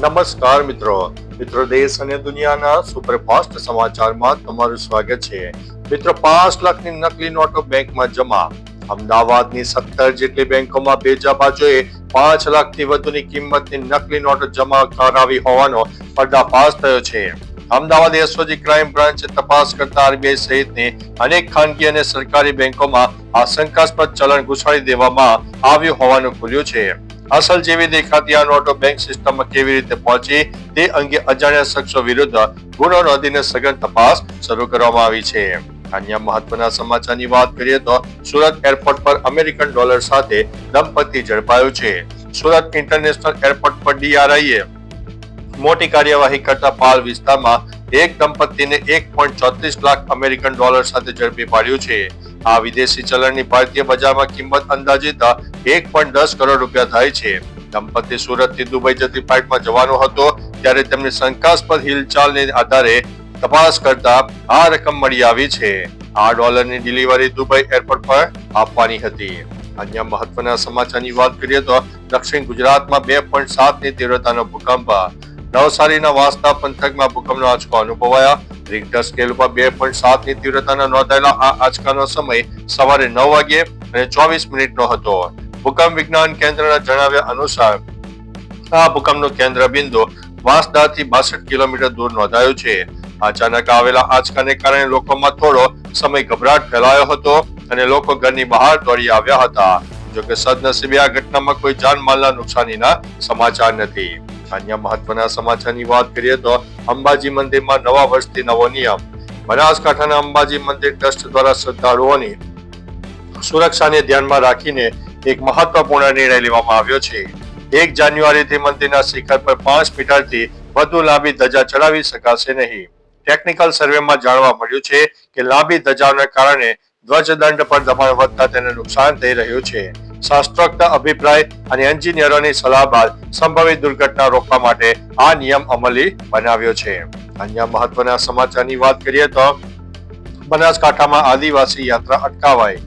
નમસ્કાર મિત્રો દેશ અને દુનિયાના સુપરફાસ્ટ સમાચારમાં તમારું સ્વાગત છે। મિત્રો 5 લાખની નકલી નોટો બેંકમાં જમા। અમદાવાદની 17 જેટલી બેંકોમાં બેજાબાજોએ 5 લાખથી વધુની કિંમતની નકલી નોટો જમા કરાવી હોવાનો પર્દાફાશ થયો છે। અમદાવાદ એસઓજી ક્રાઇમ બ્રાન્ચે તપાસ કરતા આરબીઆઈ સહિતની અનેક ખાનગી અને સરકારી બેંકોમાં આ શંકાસ્પદ ચલણ ઘુસાડી દેવામાં આવ્યું હોવાનું ખુલ્યું છે। અસલ જેવી દેખાતી આ નોટો બેંક સિસ્ટમમાં કેવી રીતે પહોંચી તે અંગે અજાણ્યા શખ્સો વિરુદ્ધ ગુનો નોંધીને સઘન તપાસ શરૂ કરવામાં આવી છે। અન્ય મહત્વના સમાચારની વાત કરીએ તો સુરત એરપોર્ટ પર અમેરિકન ડોલર સાથે દંપતી ઝડપાયું છે। સુરત ઇન્ટરનેશનલ એરપોર્ટ પર ડીઆરઆઈએ મોટી કાર્યવાહી કરતા પાલ વિસ્તારમાં એક દંપતીને 1.34 લાખ અમેરિકન ડોલર સાથે ઝડપી પાડ્યું છે। આ વિદેશી ચલણની ભારતીય બજારમાં કિંમત અંદાજિત 1.10 કરોડ રૂપિયા થાય છે। દંપતી સુરતથી દુબઈ જતી ફ્લાઇટમાં જવાનો હતો ત્યારે તેમની શંકાસ્પદ હિલચાલને આધારે તપાસ કરતા આ રકમ મળી આવી છે। આ ડોલરની ડિલિવરી દુબઈ એરપોર્ટ પર આપવાની હતી। અન્ય મહત્વના સમાચારની વાત કરીએ તો દક્ષિણ ગુજરાતમાં 2.7 ની તીવ્રતાનો ભૂકંપ। નવસારીના વાંસદા પંથકમાં ભૂકંપનો આંચકો અનુભવાયા। રિક્ટર સ્કેલ ઉપર 2.7 ની તીવ્રતાના નોંધાયેલા આ આંચકાનો સમય સવારે 9 વાગ્યે અને 24 મિનિટનો હતો। ભૂકંપ વિજ્ઞાન કેન્દ્રના જણાવ્યા અનુસાર આ ભૂકંપનું કેન્દ્ર બિંદુ વાંસદાથી 62 કિલોમીટર દૂર નોંધાયું છે। અચાનક આવેલા આંચકાને કારણે લોકોમાં થોડો સમય ગભરાટ ફેલાયો હતો અને લોકો ઘરની બહાર દોડી આવ્યા હતા। જોકે સદનસીબે આ ઘટનામાં કોઈ જાનમાલના નુકસાનીના સમાચાર નથી। અન્ય મહત્વના સમાચારની વાત કરીએ તો અંબાજી મંદિરમાં નવા વર્ષથી નવો નિયમ। બનાસકાંઠાના અંબાજી મંદિર ટ્રસ્ટ દ્વારા શ્રદ્ધાળુઓની સુરક્ષાને ધ્યાનમાં રાખીને એક મહત્વપૂર્ણ નિર્ણય લેવામાં આવ્યો છે। 1 જાન્યુઆરીથી મંદિરના શિખર પર 5 મીટરથી વધુ લાંબી ધજા ચડાવી શકાશે નહીં। ટેકનિકલ સર્વેમાં જાણવા મળ્યું છે કે લાંબી ધજાઓને કારણે ધ્વજદંડ પર દબાણ વધતા તેને નુકસાન થઈ રહ્યું છે। શાસ્ત્રોક્ત અભિપ્રાય અને એન્જિનિયરોની સલાહ બાદ સંભવિત દુર્ઘટના રોકવા માટે આ નિયમ અમલી બનાવ્યો છે। અન્ય મહત્વના સમાચારની વાત કરીએ તો બનાસકાંઠામાં આદિવાસી યાત્રા અટકાવાઈ।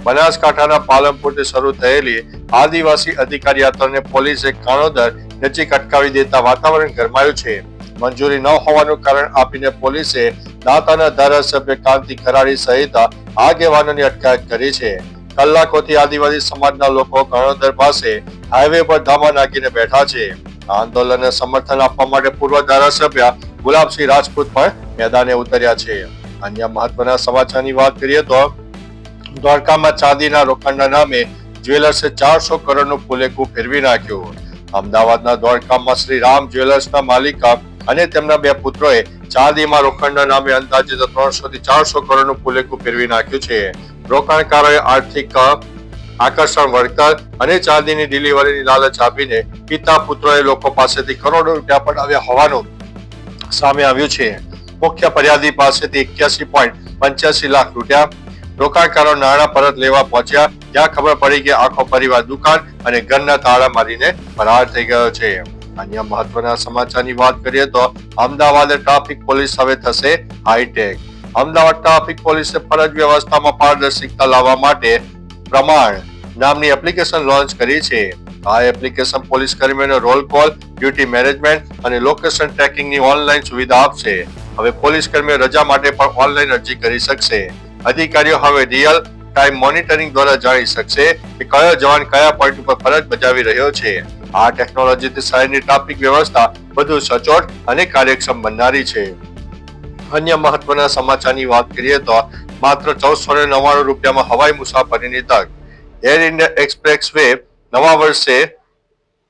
બનાસકાંઠાના પાલનપુરથી શરૂ થયેલી આદિવાસી અધિકાર યાત્રાને પોલીસે કાણોદર નજીક અટકાવી દેતા વાતાવરણ ગરમાયું છે। મંજૂરી ન હોવાનું કારણ આપીને પોલીસે દાંતાના ધારાસભ્ય કાંતિ ખરાડી સહિત આગેવાનોની અટકાયત કરી છે। કલાકોથી આદિવાસી સમાજના લોકો કાણોદર પાસે હાઈવે પર ધામા નાખીને બેઠા છે। આંદોલનને સમર્થન આપવા માટે પૂર્વ ધારાસભ્ય ગુલાબસિંહ રાજપૂત પણ મેદાને ઉતર્યા છે। અન્ય મહત્વના સમાચારની વાત કરીએ તો દ્વારકામાં ચાંદીના રોકાણના નામે જ્વેલર્સે 400 કરોડનું ફુલેકું ફેરવી નાખ્યું। અમદાવાદના દ્વારકામાં શ્રી રામ જ્વેલર્સના માલિક અને તેમના 2 પુત્રોએ ચાંદીમાં રોકાણના નામે અંદાજિત 300 થી 400 કરોડનું ફુલેકું ફેરવી નાખ્યું છે। રોકાણકારોએ આર્થિક આકર્ષણ વળતર અને ચાંદીની ડિલિવરીની લાલચ આપીને પિતા પુત્રોએ લોકો પાસેથી કરોડો રૂપિયા પડાવ્યા હોવાનું સામે આવ્યું છે। મુખ્ય ફરિયાદી પાસેથી 81.85 લાખ રૂપિયા રોકાણકારો નાણાં પરત લેવા પહોંચ્યા ત્યાં ખબર પડી કે આખો પરિવાર દુકાન અને ઘરના તાળા મારીને ફરાર થઈ ગયો છે। અન્ય મહત્વના સમાચારની વાત કરીએ તો અમદાવાદ ટ્રાફિક પોલીસ હવે થશે હાઈટેક। અમદાવાદ ટ્રાફિક પોલીસે ફરજ વ્યવસ્થામાં પારદર્શિકતા લાવવા માટે પ્રમાણ નામની એપ્લિકેશન લોન્ચ કરી છે। આ એપ્લિકેશન પોલીસ કર્મીઓને રોલ કોલ, ડ્યુટી મેનેજમેન્ટ અને લોકેશન ટ્રેકિંગની ઓનલાઈન સુવિધા આપશે। હવે પોલીસ કર્મીઓ રજા માટે પણ ઓનલાઈન અરજી કરી શકશે। અધિકારીઓ હવે રિયલ ટાઈમ મોનિટરિંગ દ્વારા જાણી શકશે કે કયો જવાન કયા પોઈન્ટ ઉપર ફરજ બજાવી રહ્યો છે। આ ટેકનોલોજીથી શહેરની ટ્રાફિક વ્યવસ્થા વધુ સચોટ અને કાર્યક્ષમ બનનારી છે। અન્ય મહત્વના સમાચારની વાત કરીએ તો માત્ર 1499 રૂપિયામાં હવાઈ મુસાફરીની તક। એર ઇન્ડિયા એક્સપ્રેસ વે નવા વર્ષે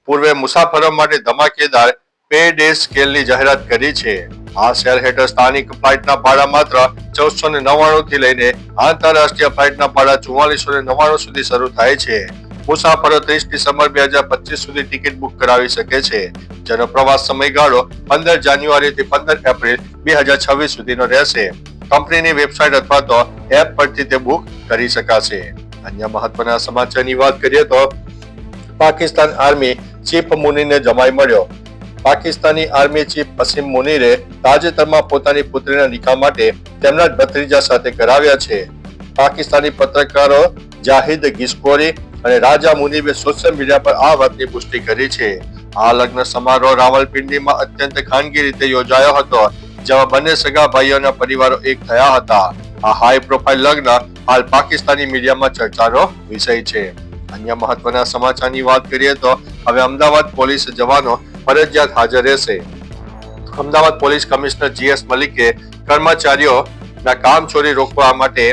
પૂર્વે મુસાફરો માટે ધમાકેદાર પે ડે સ્કેલની જાહેરાત કરી છે। આ સેલ હેઠળ સ્થાનિક ફ્લાઇટના ભાડા માત્ર 1499 થી લઈને આંતરરાષ્ટ્રીય ફ્લાઇટના ભાડા 4499 સુધી શરૂ થાય છે। મુસાફરો 30 ડિસેમ્બર 2025 સુધી ટિકિટ બુક કરાવી શકે છે, જેનો પ્રવાસ સમયગાળો 15 જાન્યુઆરીથી 15 એપ્રિલ 2026 સુધીનો રહેશે। કંપનીની વેબસાઇટ અથવા તો એપ પરથી તે બુક કરી શકાશે। અન્ય મહત્વના સમાચારની વાત કરીએ તો પાકિસ્તાન આર્મી ચીફ મુનીરને જમાઈ મળ્યો। પાકિસ્તાની આર્મી ચીફ અસીમ મુનીરે તાજેતરમાં પોતાની પુત્રીના નિકાહ માટે તેમના જ ભત્રીજા સાથે કરાવ્યા છે। પાકિસ્તાની પત્રકારો જાહિદ ગિસ્કોરી અને રાજા મુનીબે સોશિયલ મીડિયા પર આ વાતની પુષ્ટિ કરી છે। આ લગ્ન સમારોહ રાવલપિંડીમાં અત્યંત ખાનગી રીતે યોજાયો હતો, જેમાં બંને સગા ભાઈઓના પરિવારો એક થયા હતા. આ હાઈ પ્રોફાઇલ લગ્ન હાલ પાકિસ્તાની મીડિયામાં ચર્ચાનો વિષય છે. અન્ય મહત્વના સમાચારની વાત કરીએ તો હવે અમદાવાદ પોલીસ જવાનો ફરજિયાત હાજર રહેશે. અમદાવાદ પોલીસ કમિશનર GS મલિકે કર્મચારીઓના કામચોરી રોકવા માટે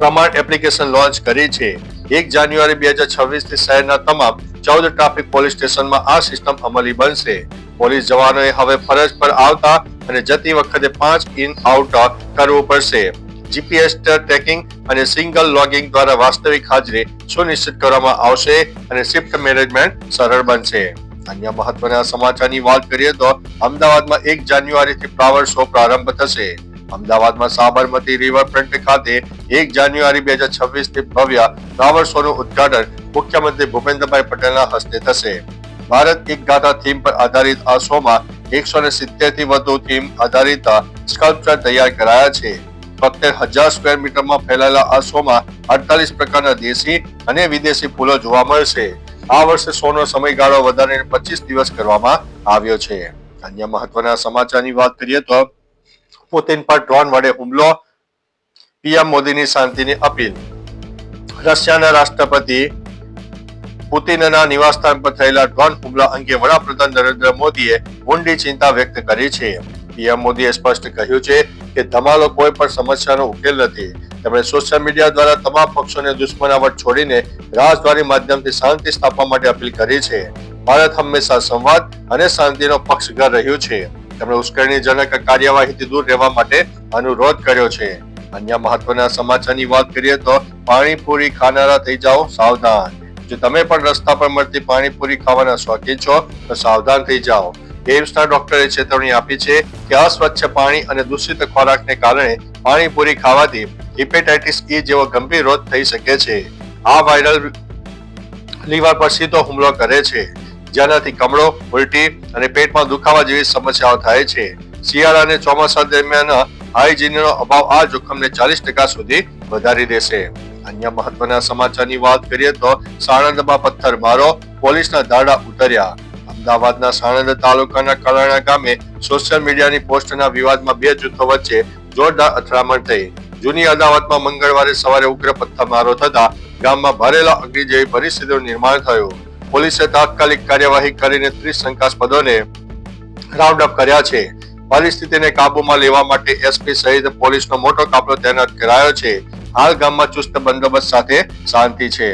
પ્રમાણ એપ્લિકેશન લોન્ચ કરી છે. 1 જાન્યુઆરી 2026 થી શહેરના તમામ 14 ટ્રાફિક પોલીસ સ્ટેશનમાં આ સિસ્ટમ અમલી બનશે. પોલીસ જવાનોએ હવે ફરજ પર આવતા અને જતી વખતે 5 ઇન આઉટ કરવું પડશે. GPS ટ્રેકિંગ અને સિંગલ લોગિંગ દ્વારા વાસ્તવિક હાજરી સુનિશ્ચિત કરવામાં આવશે અને શિફ્ટ મેનેજમેન્ટ સરળ બનશે. અન્ય મહત્વના સમાચારની વાત કરીએ તો અમદાવાદમાં 1 જાન્યુઆરીથી ફ્લાવર શો પ્રારંભ થશે. અમદાવાદમાં સાબરમતી રિવરફ્રન્ટ ખાતે 1 જાન્યુઆરી 2026 થી ભવ્ય ફ્લાવર શોનું ઉદ્ઘાટન મુખ્યમંત્રી ભૂપેન્દ્રભાઈ પટેલના હસ્તે થશે. ભારત એક ગાથા થીમ પર આધારિત આ શોમાં 170 થી વધુ થીમ આધારિત સ્કલ્પચર તૈયાર કરાયા છે. 73,000 સ્ક્વેર મીટરમાં ફેલાયેલા આ શોમાં 48 પ્રકારના દેશી અને વિદેશી ફૂલો જોવા મળશે. આ વર્ષે શોનો સમયગાળો વધારીને 25 દિવસ કરવામાં આવ્યો છે. અન્ય મહત્વના સમાચારની વાત કરીએ તો પુતિન પર ડ્રોન વડે હુમલો, પીએમ મોદીની શાંતિની અપીલ. રશિયાના રાષ્ટ્રપતિ પુતિનના નિવાસસ્થાન પર થયેલા ડ્રોન હુમલા અંગે વડાપ્રધાન નરેન્દ્ર મોદીએ ઊંડી ચિંતા વ્યક્ત કરી છે. પીએમ મોદીએ સ્પષ્ટ કહ્યું છે કે ધમાલો કોઈ પણ સમસ્યાનો ઉકેલ નથી. તેમણે સોશિયલ મીડિયા દ્વારા તમામ પક્ષોને દુશ્મનાવટ છોડીને રાજદ્વારી માધ્યમથી શાંતિ સ્થાપવા માટે અપીલ કરી છે. ભારત હંમેશા સંવાદ અને શાંતિનો પક્ષઘર રહ્યું છે. તેમણે ઉશ્કેરણીજનક કાર્યવાહીથી દૂર રહેવા માટે અનુરોધ કર્યો છે. અન્ય મહત્વના સમાચારની વાત કરીએ તો પાણીપુરી ખાનારા થઈ જાઓ સાવધાન. જો તમે પણ રસ્તા પર મળતી પાણીપુરી ખાવાના શોખીન છો તો સાવધાન થઈ જાઓ. એમ્સના ડોક્ટરે ચેતવણી આપી છે કે અસ્વચ્છ પાણી અને દૂષિત ખોરાકને કારણે પાણીપુરી ખાવાથી હિપેટાઇટિસ E જેવો ગંભીર રોગ થઈ શકે છે. આ વાયરલ લીવર પર સીધો હુમલો કરે છે, જેનાથી કમળો, ઉલટી અને પેટમાં દુખાવા જેવી સમસ્યાઓ થાય છે. શિયાળા અને ચોમાસા દરમિયાન હાઇજીનનો અભાવ આ જોખમને 40% સુધી વધારી દેશે. અન્ય મહત્વના સમાચારની વાત કરીએ તો સાણંદમાં પથ્થરમારો, પોલીસના દાડા ઉતર્યા. અમદાવાદના સાણંદ તાલુકાના કલાણા ગામે સોશિયલ મીડિયાની પોસ્ટના વિવાદમાં 2 જૂથો વચ્ચે જોરદાર અથડામણ થઈ. જૂની અદાવતમાં મંગળવારે સવારે ઉગ્ર પથ્થરમારો થતા ગામમાં ભરેલા અગ્નિ જેવી પરિસ્થિતિનું નિર્માણ થયું. પોલીસે તાત્કાલિક કાર્યવાહી કરીને 30 શંકાસ્પદોને રાઉન્ડ અપ કર્યા છે. પરિસ્થિતિને કાબૂમાં લેવા માટે SP સહિત પોલીસનો મોટો કાફલો તૈનાત કરાયો છે. હાલ ગામમાં ચુસ્ત બંદોબસ્ત સાથે શાંતિ છે.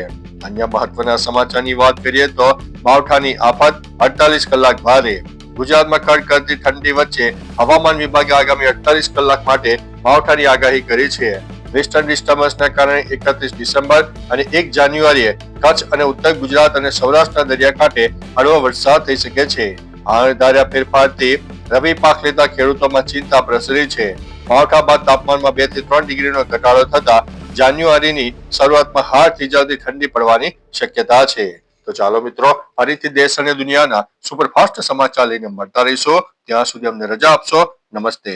અન્ય મહત્વના સમાચારની વાત કરીએ તો માવઠાની આફત, 48 કલાક ભારે. ગુજરાતમાં કડકડતી ઠંડી વચ્ચે હવામાન વિભાગે આગામી 48 કલાક માટે માવઠાની આગાહી કરી છે. વેસ્ટર્ન ડિસ્ટર્બન્સના કારણે 31 ડિસેમ્બર અને 1 જાન્યુઆરીએ કચ્છ અને ઉત્તર ગુજરાત અને સૌરાષ્ટ્રના દરિયાકાંઠે હળવો વરસાદ થઈ શકે છે. આ ધાર્યા ફેરફારથી રવિ પાક લેતા ખેડૂતોમાં ચિંતા પ્રસરી છે. માવઠા બાદ તાપમાનમાં 2 થી 3 ડિગ્રીનો ઘટાડો થતા જાન્યુઆરીની શરૂઆતમાં હાડ થીજાવતી ઠંડી પડવાની શક્યતા છે. તો ચાલો મિત્રો, ફરીથી દેશ અને દુનિયાના સુપરફાસ્ટ સમાચાર લઈને મળતા રહીશું. ત્યાં સુધી અમને રજા આપશો. નમસ્તે.